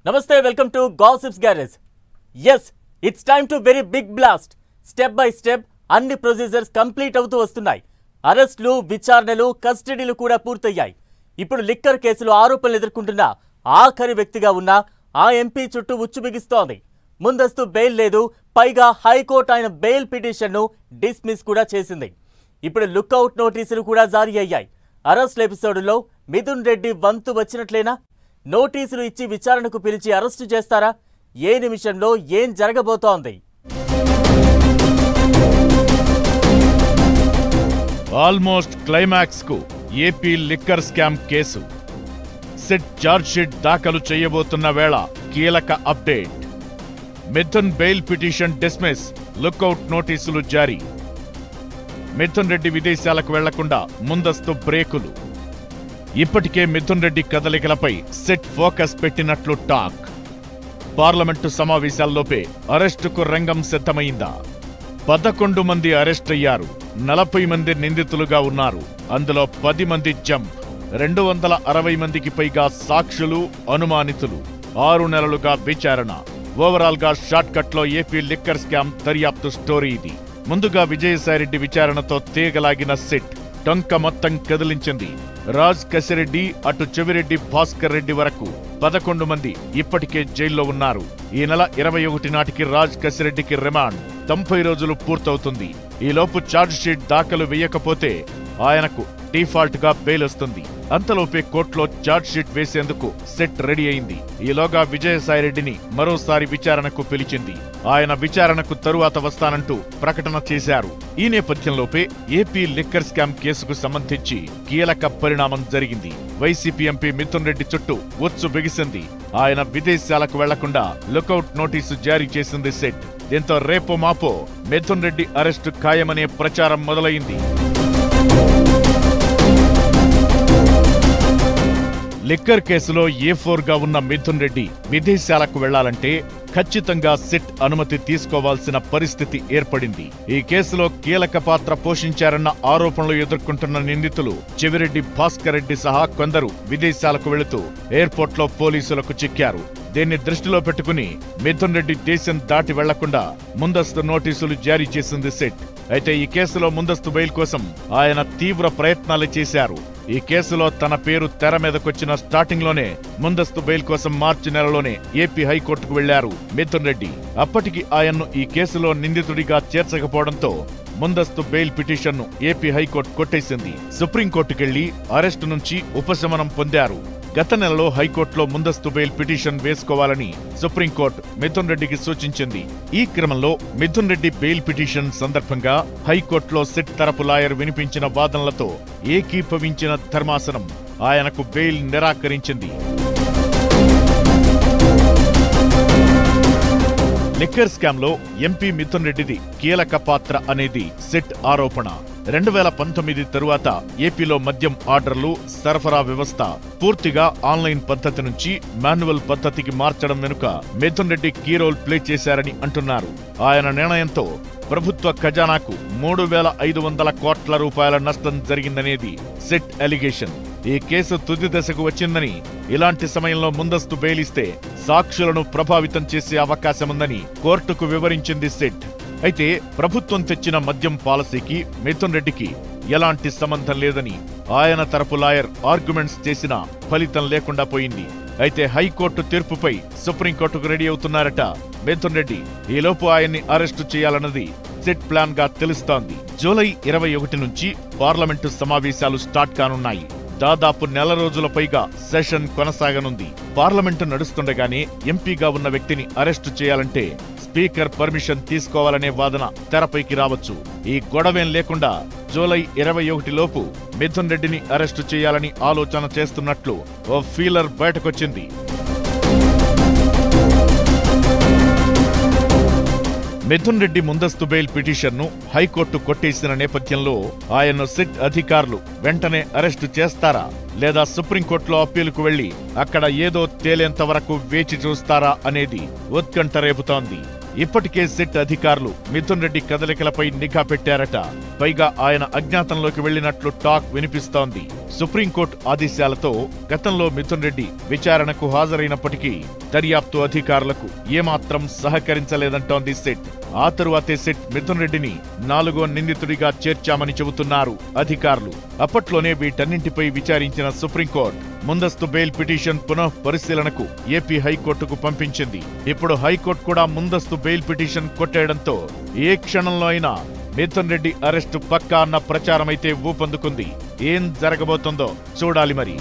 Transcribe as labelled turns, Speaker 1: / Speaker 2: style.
Speaker 1: Namaste, welcome to Gossips Garage. Yes, it's time to very big blast. Step by step, అన్ని procedures complete అవుతూ వస్తున్నాయి. అరెస్టులు, విచారణలు, కస్టడీలు కూడా పూర్తయ్యాయి. ఇప్పుడు లిక్కర్ కేసులో ఆరోపణలు ఎదుర్కొంటున్న ఆఖరి వ్యక్తిగా ఉన్న ఆ ఎంపీ చుట్టూ ఉచ్చు బిగిస్తోంది. ముందస్తు బెయిల్ లేదు, పైగా హైకోర్టు ఆయన బెయిల్ పిటిషన్ను డిస్మిస్ కూడా చేసింది. ఇప్పుడు లుక్అవుట్ నోటీసులు కూడా జారీ అయ్యాయి. అరెస్ట్ ఎపిసోడ్లో మిథున్ రెడ్డి వంతు వచ్చినట్లేనా? నోటీసులు ఇచ్చి విచారణకు పిలిచి అరెస్టు చేస్తారా? ఏ నిమిషంలో ఏం జరగబోతోంది?
Speaker 2: ఆల్మోస్ట్ క్లైమాక్స్ కు AP liquor scam case SIT charge sheet దాఖలు చేయబోతున్న వేళ కీలక update. Mithun bail petition dismiss, lookout నోటీసులు జారీ. మిథున్ రెడ్డి విదేశాలకు వెళ్లకుండా ముందస్తు బ్రేకులు. ఇప్పటికే మిథున్ రెడ్డి కదలికలపై సిట్ ఫోకస్ పెట్టినట్లు టాక్. పార్లమెంటు సమావేశాల్లోపే అరెస్టుకు రంగం సిద్ధమైందా? 11 మంది అరెస్ట్ అయ్యారు. 40 మంది నిందితులుగా ఉన్నారు. అందులో 10 మంది జంప్. 260 మందికి పైగా సాక్షులు, అనుమానితులు. 6 నెలలుగా విచారణ. ఓవరాల్ గా షార్ట్ కట్ లో ఏపీ లిక్కర్ స్కామ్ దర్యాప్తు స్టోరీ ఇది. ముందుగా విజయసాయిరెడ్డి విచారణతో తీగలాగిన సిట్ టొంక మొత్తం కదిలించింది. రాజ్ కసిరెడ్డి, అటు చెవిరెడ్డి భాస్కర్ రెడ్డి వరకు 11 మంది ఇప్పటికే జైల్లో ఉన్నారు. ఈ నెల 21 నాటికి రాజ్ కసిరెడ్డికి రిమాండ్. 90 రోజులు పూర్తవుతుంది. ఈలోపు ఛార్జ్ షీట్ దాఖలు వేయకపోతే ఆయనకు డిఫాల్ట్ గా బెయిల్ వస్తుంది. అంతలోపే కోర్టులో ఛార్జ్ షీట్ వేసేందుకు సెట్ రెడీ అయింది. ఈలోగా విజయసాయిరెడ్డిని మరోసారి విచారణకు పిలిచింది. ఆయన విచారణకు తరువాత వస్తానంటూ ప్రకటన చేశారు. ఈ నేపథ్యంలోపే ఏపీ లిక్కర్ స్కామ్ కేసుకు సంబంధించి కీలక పరిణామం జరిగింది. వైసీపీ ఎంపీ మిథున్ రెడ్డి చుట్టూ ఉచ్చు బిగిసింది. ఆయన విదేశాలకు వెళ్లకుండా లుకౌట్ నోటీసు జారీ చేసింది సెట్. దీంతో రేపో మాపో మిథున్ రెడ్డి అరెస్టు ఖాయమనే ప్రచారం మొదలైంది. లిక్కర్ కేసులో A4 గా ఉన్న మిథున్ రెడ్డి విదేశాలకు వెళ్లాలంటే ఖచ్చితంగా సిట్ అనుమతి తీసుకోవాల్సిన పరిస్థితి ఏర్పడింది. ఈ కేసులో కీలక పాత్ర పోషించారన్న ఆరోపణలు ఎదుర్కొంటున్న నిందితులు చెవిరెడ్డి భాస్కర్ రెడ్డి సహా కొందరు విదేశాలకు వెళుతూ ఎయిర్పోర్ట్లో పోలీసులకు చిక్కారు. దీన్ని దృష్టిలో పెట్టుకుని మిథున్ రెడ్డి దేశం దాటి వెళ్లకుండా ముందస్తు నోటీసులు జారీ చేసింది సిట్. అయితే ఈ కేసులో ముందస్తు బెయిల్ కోసం ఆయన తీవ్ర ప్రయత్నాలు చేశారు. ఈ కేసులో తన పేరు తెర మీదకొచ్చిన స్టార్టింగ్ లోనే ముందస్తు బెయిల్ కోసం మార్చి నెలలోనే ఏపీ హైకోర్టుకు వెళ్లారు మిథున్ రెడ్డి. అప్పటికి ఆయన్ను ఈ కేసులో నిందితుడిగా చేర్చకపోవడంతో ముందస్తు బెయిల్ పిటిషన్ను ఏపీ హైకోర్టు కొట్టేసింది. సుప్రీంకోర్టుకెళ్లి అరెస్టు నుంచి ఉపశమనం పొందారు. గత నెలలో హైకోర్టులో ముందస్తు బెయిల్ పిటిషన్ వేసుకోవాలని సుప్రీంకోర్టు మిథున్ రెడ్డికి సూచించింది. ఈ క్రమంలో మిథున్ రెడ్డి బెయిల్ పిటిషన్ సందర్భంగా హైకోర్టులో సిట్ తరపు లాయర్ వినిపించిన వాదనలతో ఏకీభవించిన ధర్మాసనం ఆయనకు బెయిల్ నిరాకరించింది. లిక్కర్ స్కామ్ లో ఎంపీ మిథున్ రెడ్డిది కీలక పాత్ర అనేది సిట్ ఆరోపణ. 2019 తరువాత ఏపీలో మద్యం ఆర్డర్లు, సరఫరా వ్యవస్థ పూర్తిగా ఆన్లైన్ పద్ధతి నుంచి మాన్యువల్ పద్ధతికి మార్చడం వెనుక Mithun Reddy key role play చేశారని అంటున్నారు. ఆయన నిర్ణయంతో ప్రభుత్వ ఖజానాకు 3,500 కోట్ల రూపాయల నష్టం జరిగిందనేది సిట్ అలిగేషన్. ఈ కేసు తుది దశకు వచ్చిందని, ఇలాంటి సమయంలో ముందస్తు బెయిల్ ఇస్తే సాక్షులను ప్రభావితం చేసే అవకాశముందని కోర్టుకు వివరించింది సిట్. అయితే ప్రభుత్వం తెచ్చిన మద్యం పాలసీకి మిథున్ రెడ్డికి ఎలాంటి సంబంధం లేదని ఆయన తరపు లాయర్ ఆర్గ్యుమెంట్స్ చేసినా ఫలితం లేకుండా పోయింది. అయితే హైకోర్టు తీర్పుపై సుప్రీంకోర్టుకు రెడీ అవుతున్నారట మిథున్ రెడ్డి. ఈలోపు ఆయన్ని అరెస్టు చేయాలన్నది సిట్ ప్లాన్ గా తెలుస్తోంది. జూలై 21 నుంచి పార్లమెంటు సమావేశాలు స్టార్ట్ కానున్నాయి. దాదాపు నెల రోజుల పైగా సెషన్ కొనసాగనుంది. పార్లమెంటు నడుస్తుండగానే ఎంపీగా ఉన్న వ్యక్తిని అరెస్టు చేయాలంటే స్పీకర్ పర్మిషన్ తీసుకోవాలనే వాదన తెరపైకి రావచ్చు. ఈ గొడవేం లేకుండా జూలై 21 లోపు మిథున్ రెడ్డిని అరెస్టు చేయాలని ఆలోచన చేస్తున్నట్లు ఓ ఫీలర్ బయటకొచ్చింది. మిథున్ రెడ్డి ముందస్తు బెయిల్ పిటిషన్ను హైకోర్టు కొట్టేసిన నేపథ్యంలో ఆయన్ను సిట్ అధికారులు వెంటనే అరెస్టు చేస్తారా, లేదా సుప్రీంకోర్టులో అప్పీలుకు వెళ్లి అక్కడ ఏదో తేలేంత వరకు వేచి చూస్తారా అనేది ఉత్కంఠ రేపుతోంది. ఇప్పటికే సిట్ అధికారులు మిథున్ రెడ్డి కదలికలపై నిఘా పెట్టారట. పైగా ఆయన అజ్ఞాతంలోకి వెళ్లినట్లు టాక్ వినిపిస్తోంది. సుప్రీంకోర్టు ఆదేశాలతో గతంలో మిథున్ రెడ్డి విచారణకు హాజరైనప్పటికీ దర్యాప్తు అధికారులకు ఏమాత్రం సహకరించలేదంటోంది సిట్. ఆ తరువాతే సిట్ మిథున్ రెడ్డిని 4వ నిందితుడిగా చేర్చామని చెబుతున్నారు అధికారులు. అప్పట్లోనే వీటన్నింటిపై విచారించిన సుప్రీంకోర్టు ముందస్తు బెయిల్ పిటిషన్ పునః పరిశీలనకు ఏపీ హైకోర్టుకు పంపించింది. ఇప్పుడు హైకోర్టు కూడా ముందస్తు బెయిల్ పిటిషన్ కొట్టేయడంతో ఏ క్షణంలో అయినా మిథున్ రెడ్డి అరెస్టు పక్కా అన్న ప్రచారమైతే ఊపందుకుంది. ఏం జరగబోతుందో చూడాలి మరి.